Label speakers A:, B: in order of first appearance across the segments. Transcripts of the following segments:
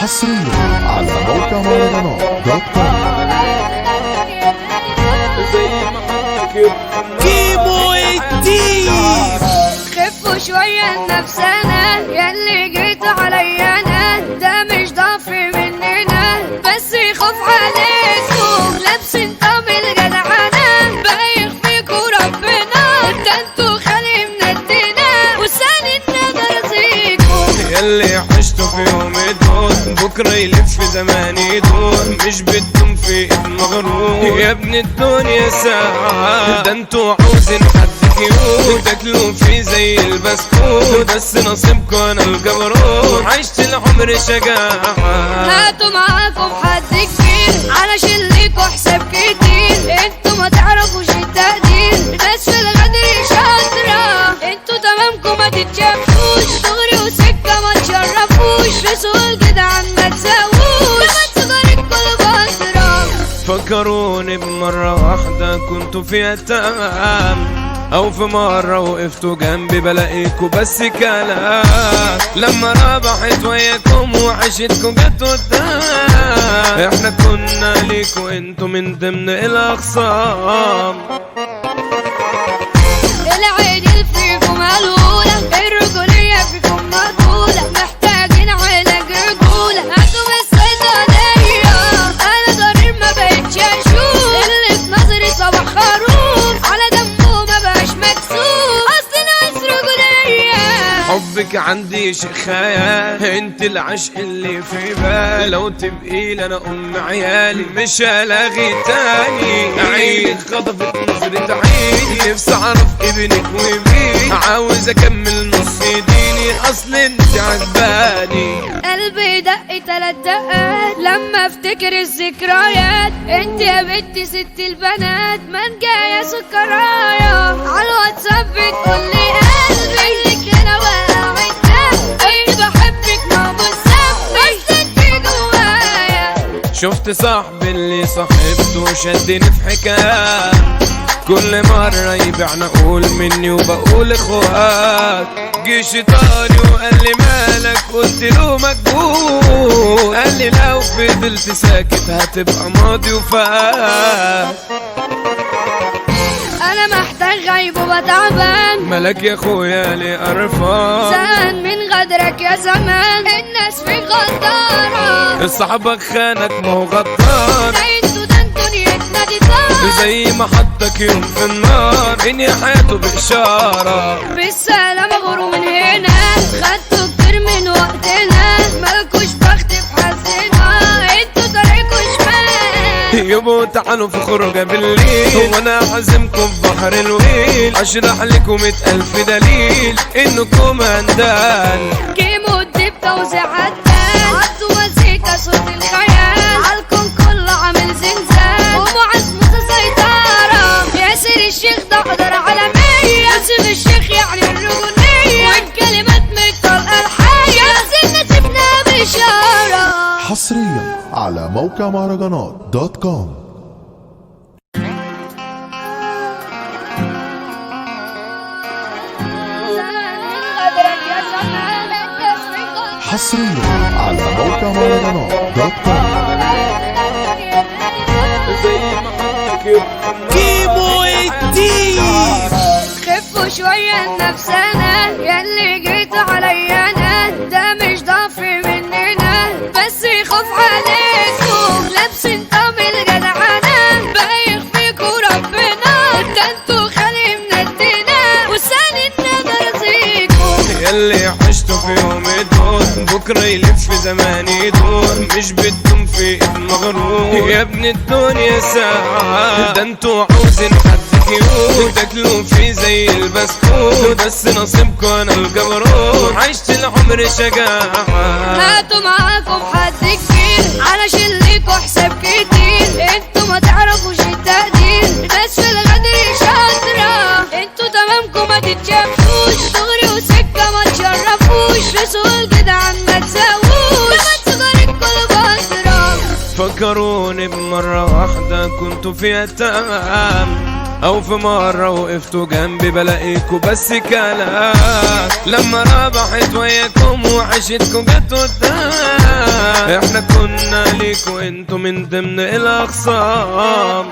A: حصريا على موقع مهرجانات دوت كوم.
B: كيمو الديب
C: خفوا شوية لنفسنا ياللي جيتوا عليا انا، ده مش ضعف مننا بس يخاف عليكم، لابسين طعم الجدعنة بايخ فيكوا ربنا، ده انتوا خالي منتنا وسالنا برزيكم.
B: ياللي عشتوا في يوم دول بكرة يلف زمان يدور، مش بدهم في ايد مغرور يا ابن الدنيا ساعة، ده انتوا عاوزين حد كيوت تاكلوا فيه زي البسكوت، بس نصيبكم انا الجبروت عشت العمر شجاعة.
C: هاتوا معاكم حد كبير علشان ليكوا حساب كتير، انتوا ما تعرفوش التقدير، بس في الغدر شاطرة، انتوا تمامكم ما تتشافوش، دغري وسكة ما تشرفوش، رسول جدعان ما تساووش، لما تغير الكل بطرة.
B: فكروني بمرة واحدة كنتوا فيها تمام، او في مرة وقفتوا جنبي بلاقيكوا بس كلام، لما ربحت وياكم وعشتكوا جت قدام، احنا كنا ليكوا انتوا من ضمن الاخصام.
C: العيد فيكم ملولة، الرجولية فيكم مقبولة، محتاجين علاج رجولة، هاتوا من الصيدلية، انا ضرير ما بقتش اشوف، اللي في نظري صباح خروف، على دمه ما بقاش مكسوف، اصل ناس رجولية.
B: حبك عندي شيء خيال، انت العشق اللي في بالي، لو تبقي لي انا ام عيالي مش هلاغي تاني، عينك خطفت نظرة عيني، نفسي اعرف ابنك ومين، عاوز اكمل نص ديني اصل انت عجباني.
C: قلبي دق 3 دقات لما افتكر الذكريات، انت يا بنتي ست البنات منجاية سكرايا، عالواتساب بتقولي قلبي هنا وقعت اي بحبك ما مسمي، اصل انت جوايا.
B: شفت صاحبي اللي صاحبته شدني في حكاية، كل مرة يبيعنا اقول مني وبقول اخوات، جه شيطاني وقال لي مالك قلت له مجبور، قال لي لو فضلت ساكت هتبقى ماضي وفات،
C: انا محتاج غيب وبتعبان،
B: مالك يا اخويا ليه قرفان،
C: زهقان من غدرك يا زمان، الناس في غدارة،
B: صاحبك خانك ما هو غدار،
C: انتوا ده انتوا نيتنا دي طار،
B: زي ما حطك يوم في النار انهي حياته بإشارة.
C: بالسلامة غوروا من هنا، خدتوا كتير من وقتنا، مالكوش بخت في حظنا، انتوا طريقكوا شمال.
B: يبقوا تعالوا في خروجة بالليل وانا عازمكم في بحر الويل، اشرح لكم 100,000 دليل انكم هندان.
C: كيمو الديب توزيع عدال، عطوا مزيكا صوت الخيال، عالكم كله عامل زنزان، ومعز متسيطرة، ياسر الشيخ ده قدر عالمية، ياسر الشيخ يعني الرجولية، والكلمات مطلقة الحية، ياسر نسيبنا بشارة.
A: حصريا على موقع مهرجانات دوت كوم. حصريا على موقع مهرجانات دوت كوم.
B: كيمو الديب
C: خفوا شوية لنفسنا ياللي جيتوا عليا انا، ده مش ضعف مننا بس يخاف عليكم، لابسين طعم الجدعنة بايخ فيكوا ربنا، ده انتوا خالي منتنا وسالنا برزيكم.
B: ياللي عشتوا في يوم دول بكرة يلف زمان يدور، مش بدهم في ايد مغرور يا ابن الدنيا ساعة، ده انتوا عاوزين حد كيوت تاكلوا فيه زي البسكوت، بس نصيبكم انا الجبروت عشت العمر شجاعة.
C: هاتوا معاكم حد كبير علشان ليكوا حساب كتير، انتوا ما تعرفوش التقدير، بس في الغدر شاطرة، انتوا تمامكم ما تتشافوش، دغري وسكة ما تشرفوش، رسول جدعان ما تساووش، لما تغير الكل بطرة.
B: فكروني بمرة واحدة كنتوا فيها تمام، او في مرة وقفتوا جنبي بلاقيكوا بس كلام، لما ربحت وياكم وعشتكوا جت قدام، احنا كنا ليكوا انتوا من ضمن الاخصام.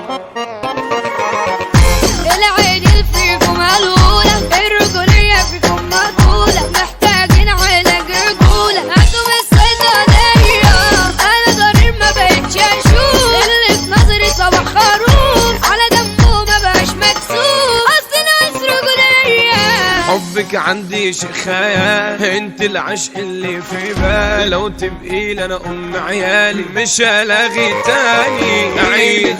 C: العين فيكم ملولة، الرجولية فيكم مقبولة، محتاجين علاج رجولة، انتوا من الصيدلية، انا ضرير ما بقتش اشوف، اللي في نظري صباح خروف، على دمه ما بقاش مكسوف، اصل ناس رجولية.
B: حبك عندي شيء خيال، انت العشق اللي في بالي، لو تبقي لي انا ام عيالي مش هلاغي تاني. عيد